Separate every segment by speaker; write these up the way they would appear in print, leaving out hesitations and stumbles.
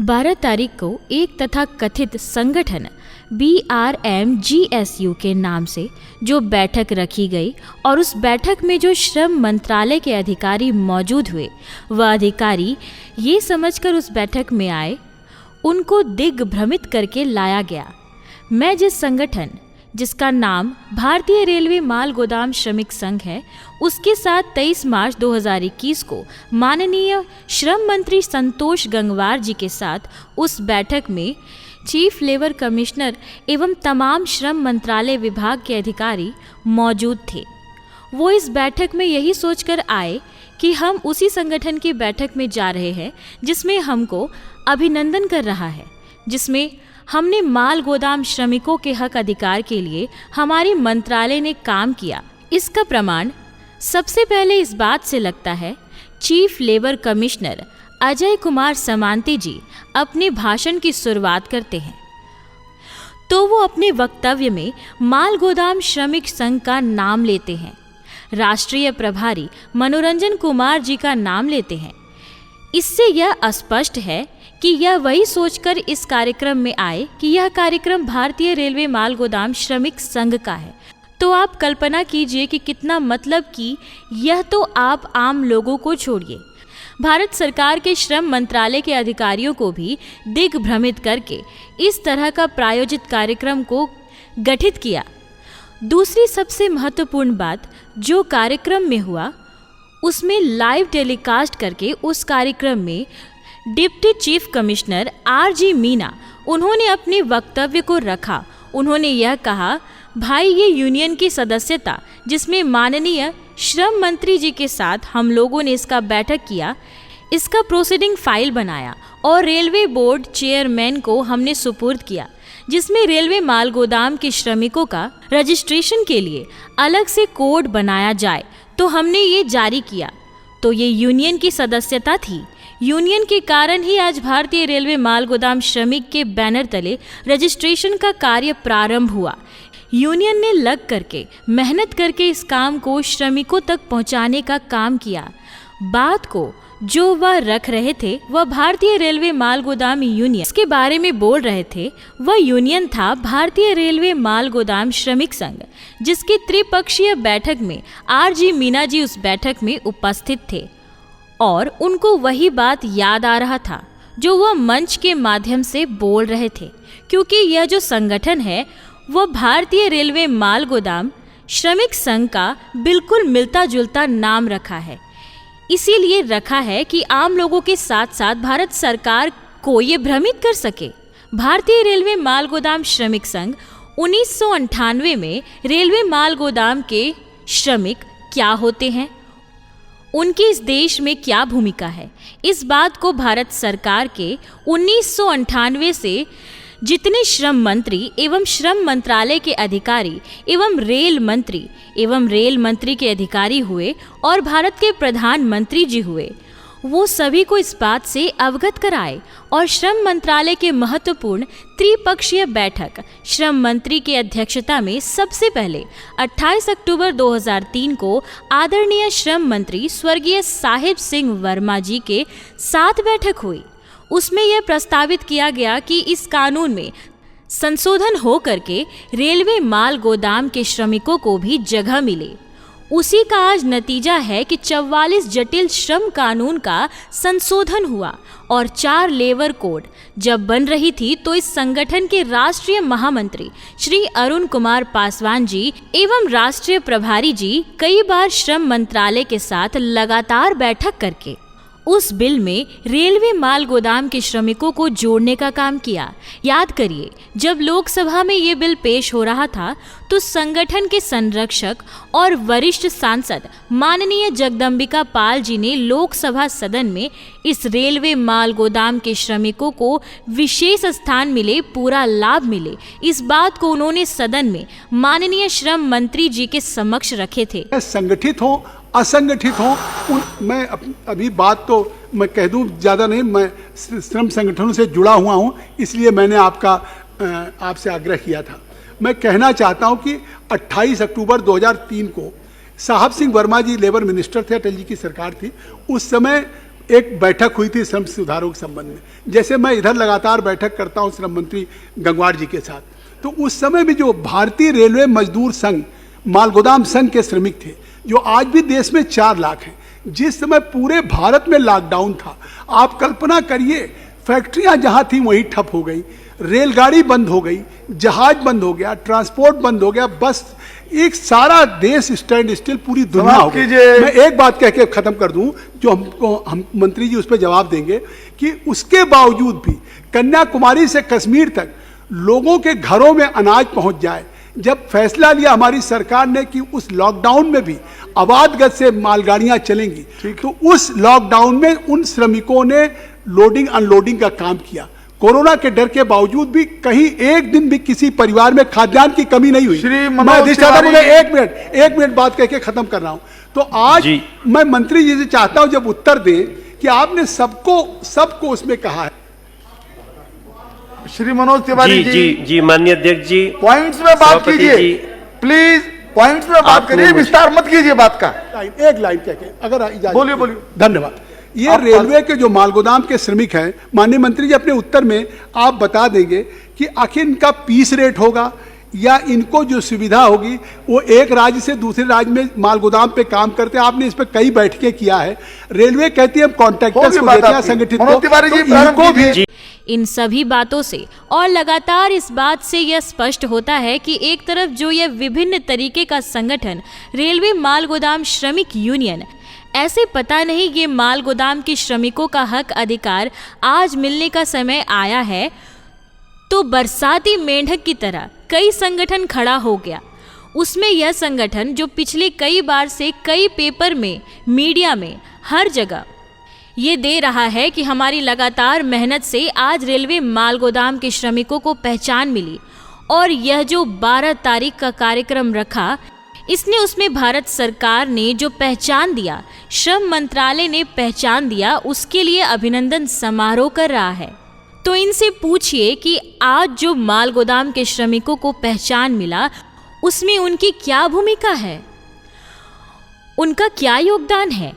Speaker 1: 12 तारीख को एक तथा कथित संगठन BRMGSU के नाम से जो बैठक रखी गई और उस बैठक में जो श्रम मंत्रालय के अधिकारी मौजूद हुए, वह अधिकारी ये समझकर उस बैठक में आए, उनको दिग्भ्रमित करके लाया गया। मैं जिस संगठन, जिसका नाम भारतीय रेलवे माल गोदाम श्रमिक संघ है, उसके साथ 23 मार्च 2021 को माननीय श्रम मंत्री संतोष गंगवार जी के साथ उस बैठक में चीफ लेबर कमिश्नर एवं तमाम श्रम मंत्रालय विभाग के अधिकारी मौजूद थे। वो इस बैठक में यही सोचकर आए कि हम उसी संगठन की बैठक में जा रहे हैं जिसमें हमको अभिनंदन कर रहा है, जिसमें हमने माल गोदाम श्रमिकों के हक अधिकार के लिए हमारी मंत्रालय ने काम किया। इसका प्रमाण सबसे पहले इस बात से लगता है, chief labour commissioner Ajay Kumar Samanti ji अपने भाषण की शुरुआत करते हैं तो वो अपने वक्तव्य में माल गोदाम श्रमिक संघ का नाम लेते हैं, राष्ट्रीय प्रभारी मनोरंजन कुमार जी का नाम लेते हैं। इससे यह स्पष्ट है कि यह वही सोचकर इस कार्यक्रम में आए कि यह कार्यक्रम भारतीय रेलवे माल गोदाम श्रमिक संघ का है। तो आप कल्पना कीजिए कि कितना मतलब कि यह तो आप आम लोगों को छोड़िए, भारत सरकार के श्रम मंत्रालय के अधिकारियों को भी दिग्भ्रमित करके इस तरह का प्रायोजित कार्यक्रम को गठित किया। दूसरी सबसे महत्वपूर्ण बात जो कार्यक्रम में हुआ, उसमें लाइव टेलीकास्ट करके उस कार्यक्रम में deputy chief commissioner RG Meena उन्होंने अपने वक्तव्य को रखा। उन्होंने यह कहा, भाई ये यूनियन की सदस्यता जिसमें माननीय श्रम मंत्री जी के साथ हम लोगों ने इसका बैठक किया, इसका प्रोसीडिंग फाइल बनाया और रेलवे बोर्ड चेयरमैन को हमने सुपुर्द किया, जिसमें रेलवे माल गोदाम के श्रमिकों का रजिस्ट्रेशन के लिए अलग से कोड बनाया जाए, तो हमने ये जारी किया। तो ये यूनियन की सदस्यता थी। यूनियन के कारण ही आज भारतीय रेलवे माल गोदाम श्रमिक के बैनर तले रजिस्ट्रेशन का कार्य प्रारंभ हुआ। यूनियन ने लग करके मेहनत करके इस काम को श्रमिकों तक पहुंचाने का काम किया। बात को जो वह रख रहे थे, वह भारतीय रेलवे माल गोदाम यूनियन इसके बारे में बोल रहे थे, वह यूनियन था भारतीय रेलवे माल गोदाम श्रमिक संघ, जिसकी त्रिपक्षीय बैठक में RG मीना जी उस बैठक में उपस्थित थे और उनको वही बात याद आ रहा था जो वह मंच के माध्यम से बोल रहे थे, क्योंकि यह जो संगठन है वह भारतीय रेलवे माल गोदाम श्रमिक संघ का बिल्कुल मिलता जुलता नाम रखा है। इसीलिए रखा है कि आम लोगों के साथ साथ भारत सरकार को ये भ्रमित कर सके। भारतीय रेलवे माल गोदाम श्रमिक संघ 1998 में रेलवे माल गोदाम के श्रमिक क्या होते हैं, उनकी इस देश में क्या भूमिका है, इस बात को भारत सरकार के 1998 से जितने श्रम मंत्री एवं श्रम मंत्रालय के अधिकारी एवं रेल मंत्री के अधिकारी हुए और भारत के प्रधानमंत्री जी हुए, वो सभी को इस बात से अवगत कराए और श्रम मंत्रालय के महत्वपूर्ण त्रिपक्षीय बैठक श्रम मंत्री की अध्यक्षता में सबसे पहले 28 अक्टूबर 2003 को आदरणीय श्रम मंत्री स्वर्गीय साहिब सिंह वर्मा जी के साथ बैठक हुई। उसमें यह प्रस्तावित किया गया कि इस कानून में संशोधन हो करके रेलवे माल गोदाम के श्रमिकों को भी जगह मिले। उसी का आज नतीजा है कि 44 जटिल श्रम कानून का संशोधन हुआ और 4 लेबर कोड जब बन रही थी तो इस संगठन के राष्ट्रीय महामंत्री श्री अरुण कुमार पासवान जी एवं राष्ट्रीय प्रभारी जी कई बार श्रम मंत्रालय के साथ लगातार बैठक करके उस बिल में रेलवे माल गोदाम के श्रमिकों को जोड़ने का काम किया। याद करिए, जब लोकसभा में ये बिल पेश हो रहा था तो संगठन के संरक्षक और वरिष्ठ सांसद माननीय जगदम्बिका पाल जी ने लोकसभा सदन में इस रेलवे माल गोदाम के श्रमिकों को विशेष स्थान मिले, पूरा लाभ मिले, इस बात को उन्होंने सदन में माननीय श्रम मंत्री जी के समक्ष रखे थे।
Speaker 2: संगठित हो असंगठित हो, मैं अभी बात तो मैं कह दूं ज़्यादा नहीं, मैं श्रम संगठनों से जुड़ा हुआ हूं, इसलिए मैंने आपसे आग्रह किया था। मैं कहना चाहता हूं कि 28 अक्टूबर 2003 को साहब सिंह वर्मा जी लेबर मिनिस्टर थे, अटल जी की सरकार थी, उस समय एक बैठक हुई थी श्रम सुधारों के संबंध में। जैसे मैं इधर लगातार बैठक करता हूँ श्रम मंत्री गंगवार जी के साथ, तो उस समय भी जो भारतीय रेलवे मजदूर संघ मालगोदाम संघ के श्रमिक थे, जो आज भी देश में 4 लाख हैं, जिस समय पूरे भारत में लॉकडाउन था, आप कल्पना करिए, फैक्ट्रियां जहां थी वहीं ठप हो गई, रेलगाड़ी बंद हो गई, जहाज बंद हो गया, ट्रांसपोर्ट बंद हो गया, बस एक सारा देश स्टैंड स्टिल, पूरी दुनिया हो गई। मैं एक बात कह के खत्म कर दूं, जो हम मंत्री जी उस पर जवाब देंगे, कि उसके बावजूद भी कन्याकुमारी से कश्मीर तक लोगों के घरों में अनाज पहुंच जाए। जब फैसला लिया हमारी सरकार ने कि उस लॉकडाउन में भी आबाद गति से मालगाड़ियां चलेंगी, तो उस लॉकडाउन में उन श्रमिकों ने लोडिंग अनलोडिंग का काम किया। कोरोना के डर के बावजूद भी कहीं एक दिन भी किसी परिवार में खाद्यान्न की कमी नहीं हुई। मैं अधिष्ठाता मुझे एक मिनट बात कह के खत्म कर रहा हूं। तो आज मैं मंत्री जी से चाहता हूं जब उत्तर दें कि आपने सबको उसमें कहा है।
Speaker 3: श्री मनोज तिवारी
Speaker 4: जी माननीय अध्यक्ष जी,
Speaker 3: पॉइंट्स में बात कीजिए प्लीज, पॉइंट्स में बात करिए, विस्तार मत कीजिए बात का।
Speaker 2: एक लाइन कह के अगर इजाजत,
Speaker 3: बोलिए।
Speaker 2: धन्यवाद। ये रेलवे के जो मालगोदाम के श्रमिक हैं, माननीय मंत्री जी अपने उत्तर में आप बता देंगे कि आखिर इनका पीस रेट होगा या इनको जो सुविधा होगी वो एक राज्य से दूसरे राज्य में मालगोदाम पे काम करते हैं। आपने इस पे कई बैठकें किया है। रेलवे कहती है हम कॉन्ट्रैक्टर्स को देते हैं, संगठित को भी।
Speaker 1: इन सभी बातों से और लगातार इस बात से यह स्पष्ट होता है कि एक तरफ जो यह विभिन्न तरीके का संगठन रेलवे मालगोदाम श्रमिक यूनियन, ऐसे पता नहीं ये माल गोदाम के श्रमिकों का हक अधिकार आज मिलने का समय आया है, तो बरसाती मेंढक की तरह कई संगठन खड़ा हो गया। उसमें यह संगठन जो पिछले कई बार से कई पेपर में, मीडिया में, हर जगह ये दे रहा है कि हमारी लगातार मेहनत से आज रेलवे माल गोदाम के श्रमिकों को पहचान मिली, और यह जो 12 तारीख का कार्यक्रम रखा, इसने उसमें भारत सरकार ने जो पहचान दिया, श्रम मंत्रालय ने पहचान दिया, उसके लिए अभिनंदन समारोह कर रहा है। तो इनसे पूछिए कि आज जो माल गोदाम के श्रमिकों को पहचान मिला, उसमें उनकी क्या भूमिका है, उनका क्या योगदान है,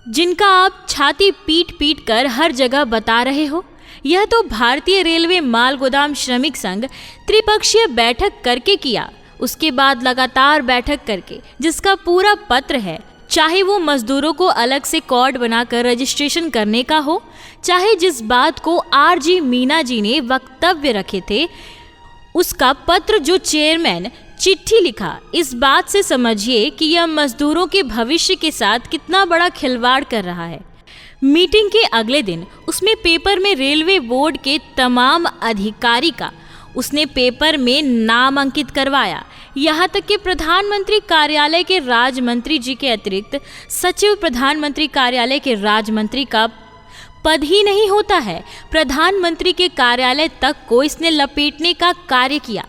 Speaker 1: जिनका आप छाती पीट पीट कर हर जगह बता रहे हो। यह तो भारतीय रेलवे माल गोदाम श्रमिक संघ त्रिपक्षीय बैठक करके किया, उसके बाद लगातार बैठक करके, जिसका पूरा पत्र है, चाहे वो मजदूरों को अलग से कॉर्ड बनाकर रजिस्ट्रेशन करने का हो, चाहे जिस बात को आरजी मीना जी ने वक्तव्य रखे थे, उसका पत्र जो चेयरमैन चिट्ठी लिखा। इस बात से समझिए कि यह मजदूरों के भविष्य के साथ कितना बड़ा खिलवाड़ कर रहा है। मीटिंग के अगले दिन उसमें पेपर में रेलवे बोर्ड के तमाम अधिकारी का उसने पेपर में नाम अंकित करवाया। यहाँ तक कि प्रधानमंत्री कार्यालय के राज्य मंत्री जी के अतिरिक्त सचिव प्रधानमंत्री कार्यालय के राज्य मंत्री का पद ही नहीं होता है, प्रधानमंत्री के कार्यालय तक को इसने लपेटने का कार्य किया।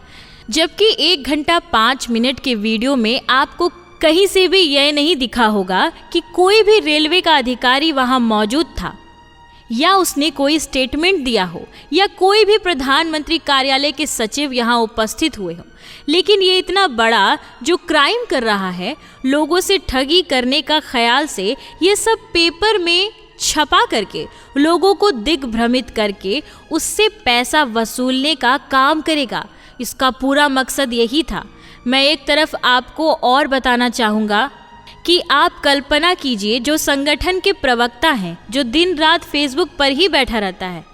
Speaker 1: जबकि 1 घंटा 5 मिनट के वीडियो में आपको कहीं से भी यह नहीं दिखा होगा कि कोई भी रेलवे का अधिकारी वहां मौजूद था, या उसने कोई स्टेटमेंट दिया हो, या कोई भी प्रधानमंत्री कार्यालय के सचिव यहाँ उपस्थित हुए हो। लेकिन ये इतना बड़ा जो क्राइम कर रहा है, लोगों से ठगी करने का ख्याल से, ये सब पेपर में छपा करके लोगों को दिग्भ्रमित करके उससे पैसा वसूलने का काम करेगा। इसका पूरा मकसद यही था। मैं एक तरफ आपको और बताना चाहूँगा कि आप कल्पना कीजिए, जो संगठन के प्रवक्ता हैं, जो दिन रात फेसबुक पर ही बैठा रहता है,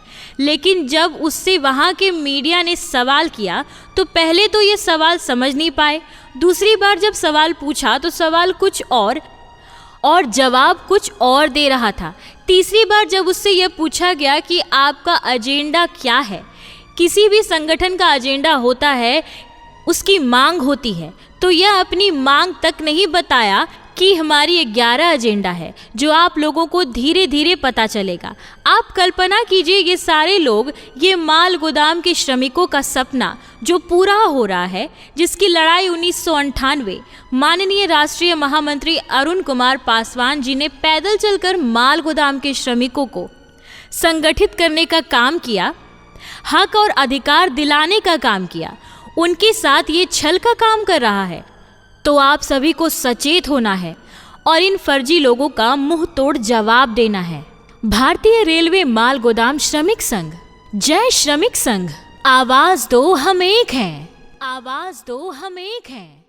Speaker 1: लेकिन जब उससे वहाँ के मीडिया ने सवाल किया तो पहले तो ये सवाल समझ नहीं पाए, दूसरी बार जब सवाल पूछा तो सवाल कुछ और जवाब कुछ और दे रहा था। तीसरी बार जब उससे यह पूछा गया कि आपका एजेंडा क्या है, किसी भी संगठन का एजेंडा होता है, उसकी मांग होती है, तो यह अपनी मांग तक नहीं बताया कि हमारी 11 एजेंडा है, जो आप लोगों को धीरे धीरे पता चलेगा। आप कल्पना कीजिए, ये सारे लोग, ये माल गोदाम के श्रमिकों का सपना जो पूरा हो रहा है, जिसकी लड़ाई 1998 माननीय राष्ट्रीय महामंत्री अरुण कुमार पासवान जी ने पैदल चलकर माल गोदाम के श्रमिकों को संगठित करने का काम किया, हक और अधिकार दिलाने का काम किया, उनके साथ ये छल का काम कर रहा है। तो आप सभी को सचेत होना है और इन फर्जी लोगों का मुंह तोड़ जवाब देना है। भारतीय रेलवे माल गोदाम श्रमिक संघ, जय श्रमिक संघ। आवाज दो हम एक हैं, आवाज दो हम एक हैं।